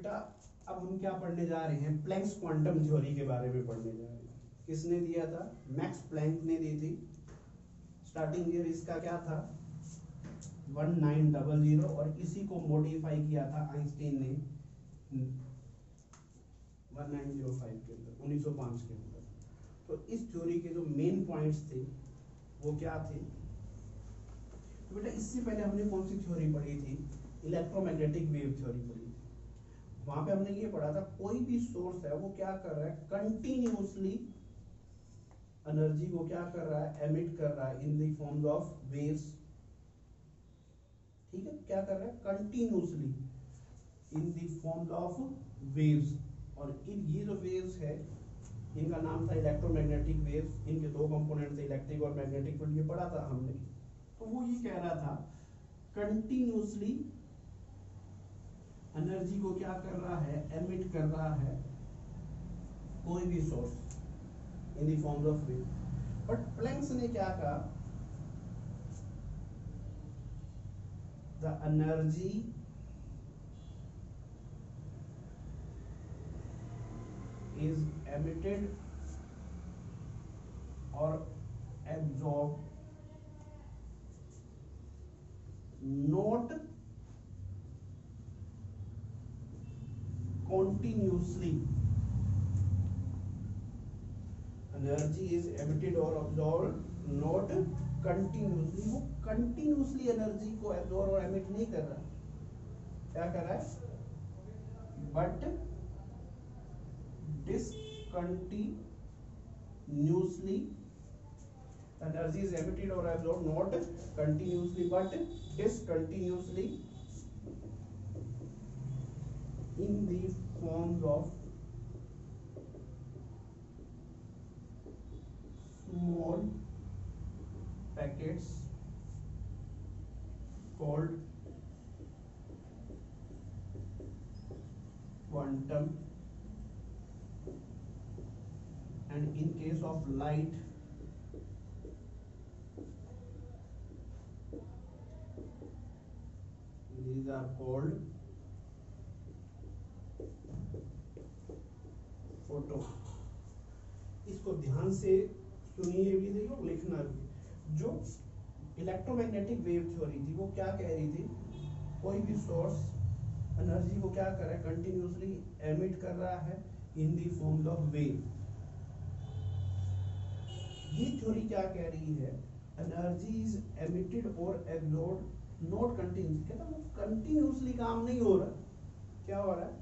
बेटा अब हम क्या पढ़ने जा रहे हैं, प्लैंक्स क्वांटम थ्योरी के बारे में पढ़ने जा रहे हैं। किसने दिया था? मैक्स प्लैंक ने दी थी। स्टार्टिंग ईयर इसका क्या था? 1900, और इसी को मॉडिफाई किया था आइंस्टीन ने 1905 के अंदर, 1905 के अंदर। तो इस थ्योरी के जो मेन पॉइंट्स थे वो क्या थे? तो बेटा इससे पहले हमने कौन सी थ्योरी पढ़ी थी? इलेक्ट्रोमैग्नेटिक वेव थ्योरी पढ़ी थी। वहां पे हमने ये पढ़ा था कोई भी सोर्स है वो क्या कर रहा है, कंटिन्यूअसली एनर्जी को क्या कर रहा है, एमिट कर रहा है इन द फॉर्म्स ऑफ वेव्स। ठीक है, क्या कर रहा है? Continuously in the forms of waves. और ये जो वेव्स है इनका नाम था इलेक्ट्रोमैग्नेटिक वेव्स। इनके दो कंपोनेंट थे, इलेक्ट्रिक और मैग्नेटिक, ये पढ़ा था हमने। तो वो ये कह रहा था कंटिन्यूअसली एनर्जी को क्या कर रहा है, एमिट कर रहा है कोई भी source in the forms of wave. But Planck's ने क्या कहा? The energy is emitted or absorbed not continuously. Energy is emitted or absorbed not continuously. वो continuously एनर्जी को absorb और emit नहीं कर रहा, क्या कर रहा है? But discontinuously energy is emitted or absorbed not continuously but discontinuously in the forms of small packets called quantum, and in case of light these are called photon। इसको ध्यान से सुनिए भी, देखो लिखना भी। जो इलेक्ट्रोमैग्नेटिक वेव थ्योरी थी वो क्या कह रही थी, कोई भी सोर्स एनर्जी को क्या कर रहा है, कंटिन्यूअसली एमिट कर रहा है in the forms of wave. ये थ्योरी क्या कह रही है, एनर्जी इज एमिटेड और एब्जॉर्ब्ड नॉट कंटिन्यूअसली। कहता वो कंटिन्यूअसली काम नहीं हो रहा, क्या हो रहा है?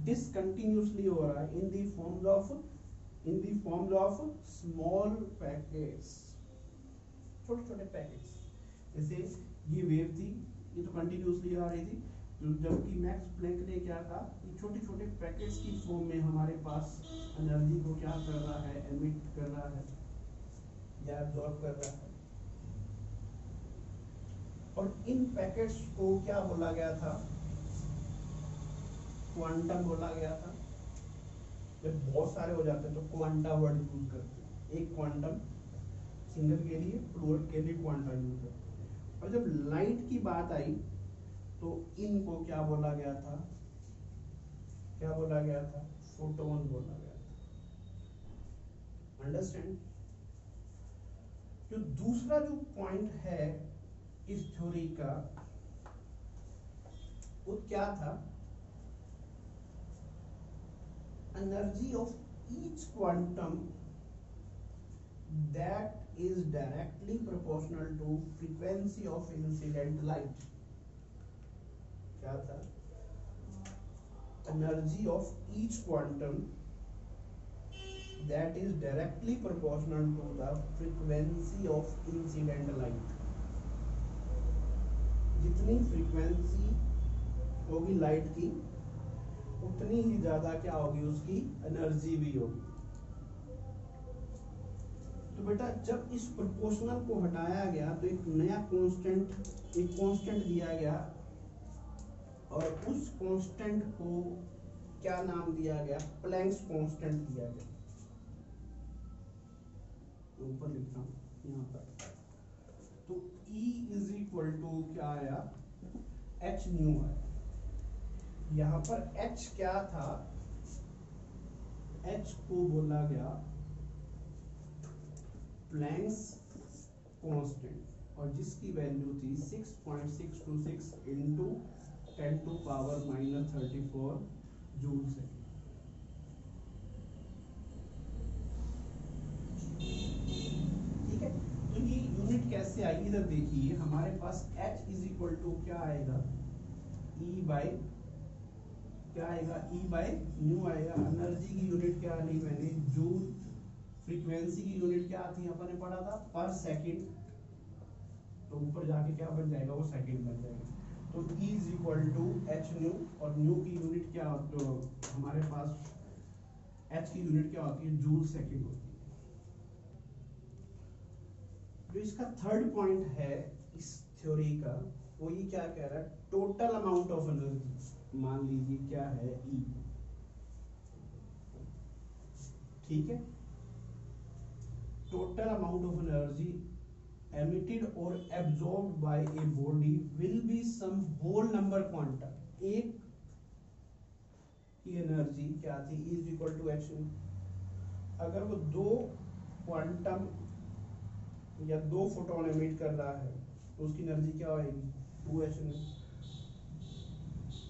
डिसकंटिन्यूअसली हो रहा है in the forms of small packets, छोटे छोटे पैकेट्स। जैसे ये वेव थी, ये तो कंटिन्यूअसली आ रही थी, जबकि मैक्स प्लैंक ने क्या कहा, ये छोटे छोटे पैकेट्स की फॉर्म में हमारे पास एनर्जी को क्या कर रहा है, एमिट कर रहा है या एब्जॉर्ब कर रहा है। और इन पैकेट्स को क्या बोला गया था? क्वांटम बोला गया था। जब बहुत सारे हो जाते हैं तो क्वांटा वर्ड यूज करते हैं, एक क्वांटम सिंगल के लिए, प्लूरल के लिए क्वांटा यूज करते हैं। और जब लाइट की बात आई तो इनको क्या बोला गया था? क्या बोला गया था? फोटोन बोला गया था। अंडरस्टैंड? जो दूसरा जो पॉइंट है इस थ्योरी का वो क्या था? Energy of each quantum that is directly proportional to frequency of incident light। क्या था? Energy of each quantum that is directly proportional to the frequency of incident light। जितनी फ्रीक्वेंसी होगी लाइट की उतनी ही ज्यादा क्या होगी, उसकी एनर्जी भी होगी। तो बेटा जब इस प्रोपोर्शनल को हटाया गया तो एक नया कांस्टेंट दिया गया, और उस कांस्टेंट को क्या नाम दिया गया? प्लैंक्स कांस्टेंट दिया गया। ऊपर लिखता हूं यहाँ पर, तो E इज इक्वल टू क्या आया? h न्यू आया। यहाँ पर h क्या था, h को बोला गया प्लैंक्स कांस्टेंट और जिसकी वैल्यू थी 6.626 into 10 to power minus 34 joule second. ठीक है, तो ये यूनिट कैसे आई, इधर देखिए हमारे पास h इज इक्वल टू क्या आएगा, E बाय क्या आएगा, E बाय न्यू आएगा। एनर्जी की यूनिट क्या ली मैंने, जूल। फ्रीक्वेंसी की यूनिट क्या थी, अपन ने पढ़ा था पर सेकंड, तो ऊपर जाके क्या बन जाएगा, वो सेकंड बन जाएगा। तो E is equal to h nu, और न्यू की यूनिट क्या, तो हमारे पास h की यूनिट क्या होती है, जूल सेकंड होती है। जो इसका थर्ड पॉइंट है इस थ्योरी का, वो ये क्या कह रहा है, टोटल अमाउंट ऑफ एनर्जी मान लीजिए क्या है, E। ठीक है, total amount of energy emitted or absorbed by a body will be some whole number quantum। एक की एनर्जी क्या थी, E is equal to h। अगर वो दो क्वांटम या दो फोटोन एमिट कर रहा है तो उसकी एनर्जी क्या होगी, 2h।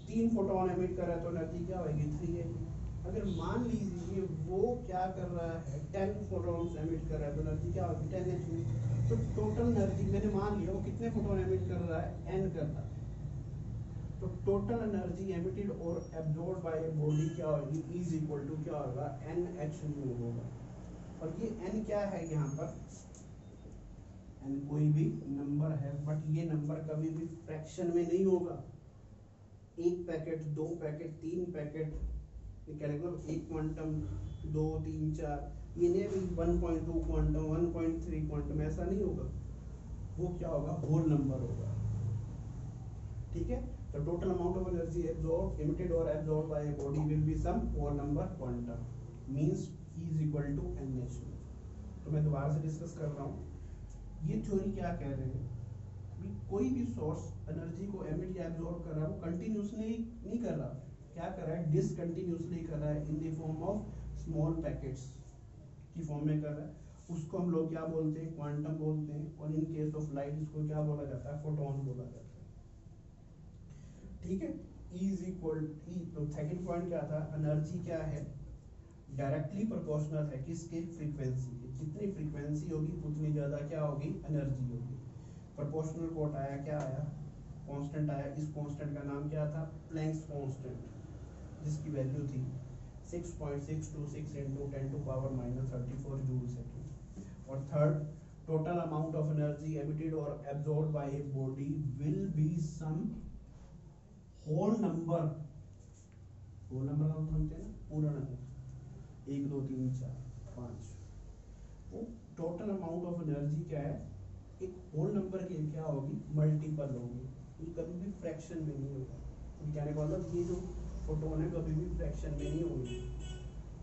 तीन फोटोन एमिट कर रहा है तो एनर्जी क्या होगी, 3h। अगर मान लीजिए वो क्या कर रहा है, 10 फोटॉन्स एमिट कर रहा है तो एनर्जी क्या होगी, 10h। तो टोटल एनर्जी मैंने मान लिया वो कितने फोटोन एमिट कर रहा है, n कर रहा है। तो टोटल एनर्जी एमिटेड और एब्जॉर्ब्ड बाय ए बॉडी क्या होगी, E इज इक्वल टू क्या होगा, NH होगा। और ये n क्या है यहाँ पर, n कोई भी नंबर है, बट ये नंबर कभी भी फ्रैक्शन में नहीं होगा। एक पैकेट, दो पैकेट, तीन पैकेट, एक क्वांटम, 2 3 4, ये नहीं 1.2 क्वांटम, 1.3 क्वांटम, ऐसा नहीं होगा। वो क्या होगा, होल नंबर होगा। ठीक है, तो total amount of energy absorb, emitted और absorb by a body will be some whole number quantum, means E is equal to NH। तो मैं दोबारा से डिस्कस कर रहा हूँ, ये थ्योरी क्या कह रहे हैं, कोई भी सोर्स एनर्जी को एमिट या एब्जॉर्ब कर रहा है, वो कंटिन्यूसली नहीं कर रहा, क्या कर रहा है, डिसकंटिन्यूसली कर रहा है, in the form of small packets की फॉर्म में कर रहा है। उसको हम लोग क्या बोलते हैं, क्वांटम बोलते हैं, और इन केस ऑफ लाइट इसको क्या बोला जाता है, फोटॉन बोला जाता है। ठीक है, E इज इक्वल E। तो सेकंड पॉइंट क्या था, एनर्जी क्या है, डायरेक्टली प्रोपोर्शनल है किसके, फ्रीक्वेंसी के। जितनी फ्रीक्वेंसी होगी उतनी ज्यादा क्या होगी, एनर्जी होगी। प्रोपोर्शनल कोट आया, क्या आया, कांस्टेंट आया। इस कांस्टेंट का नाम क्या था, प्लैंक्स कांस्टेंट, जिसकी वैल्यू थी 6.626 into 10 to power minus 34 joule second. और third, total amount of energy emitted और absorbed by a body will be some whole number. Whole number हम समझते हैं ना, पूरा नंबर, 1 2 3 4 5। वो टोटल अमाउंट ऑफ एनर्जी क्या है, एक होल नंबर के क्या होगी, मल्टीपल होगी। ये कभी भी फ्रैक्शन में नहीं होगा। कहने का मतलब ये जो फोटोन है कभी भी फ्रैक्शन में नहीं होगी।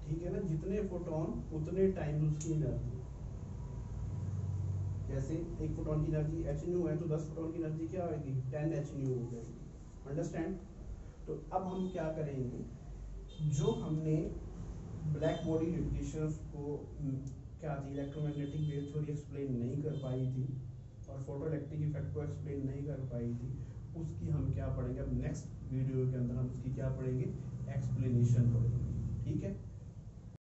ठीक है ना, जितने फोटोन उतने टाइम उसकी एनर्जी। जैसे एक फोटोन की एनर्जी h न्यू है तो 10 फोटोन की एनर्जी क्या होगी, 10h न्यू हो जाएगी। अंडरस्टैंड। तो अब हम क्या करेंगे, जो हमने ब्लैक बॉडी रेडिएशंस को क्या थी, इलेक्ट्रोमैग्नेटिक वेव थ्योरी एक्सप्लेन नहीं कर पाई थी और फोटोइलेक्ट्रिक इफेक्ट को एक्सप्लेन नहीं कर पाई थी, उसकी हम क्या पढ़ेंगे अब नेक्स्ट वीडियो के अंदर, हम उसकी क्या पढ़ेंगे, एक्सप्लेनेशन पढ़ेंगे।